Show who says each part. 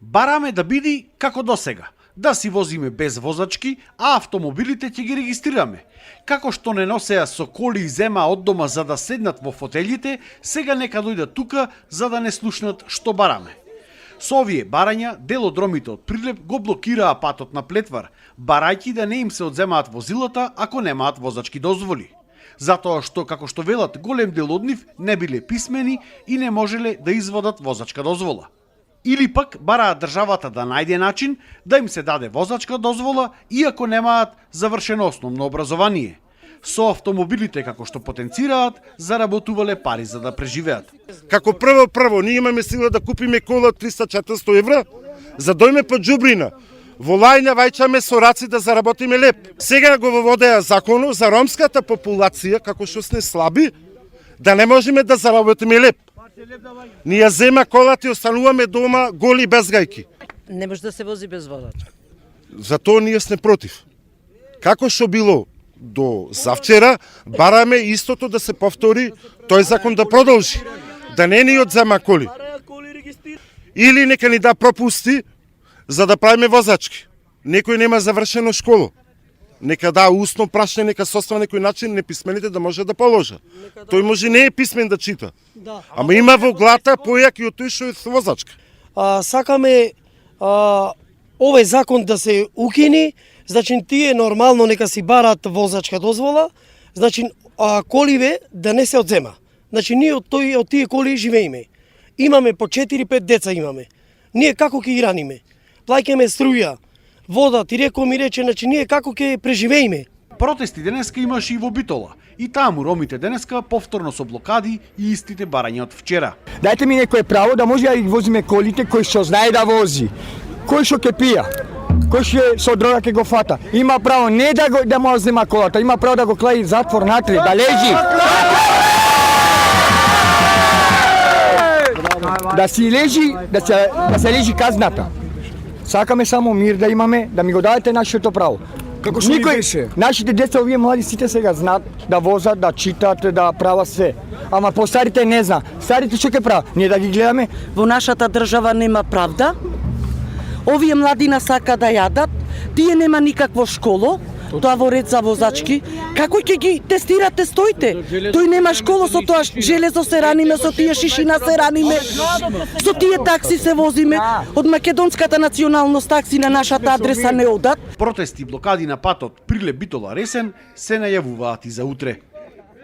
Speaker 1: Бараме да биде како досега, да си возиме без возачки, а автомобилите ќе ги регистрираме. Како што не носеа со коли и зема од дома за да седнат во фотелите, сега нека дојдат тука за да не слушнат што бараме. Со овие барања, дел од ромите од Прилеп го блокираа патот на Плетвар, барајќи да не им се одземаат возилата ако немаат возачки дозволи. Затоа што, како што велат, голем дел од нив не биле писмени и не можеле да извадат возачка дозвола. Или пак бараат државата да најде начин да им се даде возачка дозвола иако немаат завршено основно образование. Со автомобилите како што потенцираат, заработувале пари за да преживеат.
Speaker 2: Како прво, ние имаме сила да купиме кола 300-400 евра, за дојме по џубрина. Во Лајна вајчаме со раци да заработиме леп. Сега го воводеа законот за ромската популација, како што сме слаби, да не можеме да заработиме леп. Ние зема колата и остануваме дома голи без гајки.
Speaker 3: Не може да се вози без водач.
Speaker 2: Затоа ние сме против. Како што било до завчера, бараме истото да се повтори, тој закон да продолжи. Да не ни одзема коли. Или нека ни да пропусти за да правиме возачки. Некој нема завршено школо. Нека да устно прашање, нека состава некој начин неписмените да може да положа. Тој може не е писмен да чита. Ама има во глата појак и од тој што е возачка.
Speaker 4: Сакаме овој закон да се укини, значи тие нормално нека си барат возачка дозвола, значи коливе да не се одзема. Значи ние од тие коли живееме. Имаме по 4-5 деца имаме. Ние како ќе ги раниме? Плаќаме струја, вода, ти ми рече, значи ние како ќе преживееме?
Speaker 1: Протести денеска имаше и во Битола. И таму ромите денеска повторно со блокади и истите барања од вчера.
Speaker 5: Дајте ми некое право да може да ги возиме колите кој што знае да вози. Кој што ќе пија, кој што со дрога ќе го фата. Има право не да му зема колата, има право да го клаи затвор натре, да лежи. Да си лежи, да се лежи казната. Сакаме само мир да имаме, да ми го дадете нашето право.
Speaker 6: Како што беше?
Speaker 5: Нашите деца, овие млади сите сега знаат да возат, да читат, да прават све. Ама по старите не зна. Старите што ќе прават? Ние да ги гледаме?
Speaker 3: Во нашата држава нема правда. Овие младина сака да јадат, тие нема никакво школо, тоа во ред за возачки. Како ќе ги тестирате стоите? Тој нема школо, со тоа железо се раниме, со тие шишина се раниме, со тие такси се возиме. Од македонската националност такси на нашата адреса не одат.
Speaker 1: Протести и блокади на патот Прилеп Битола Ресен се најавуваат и за утре.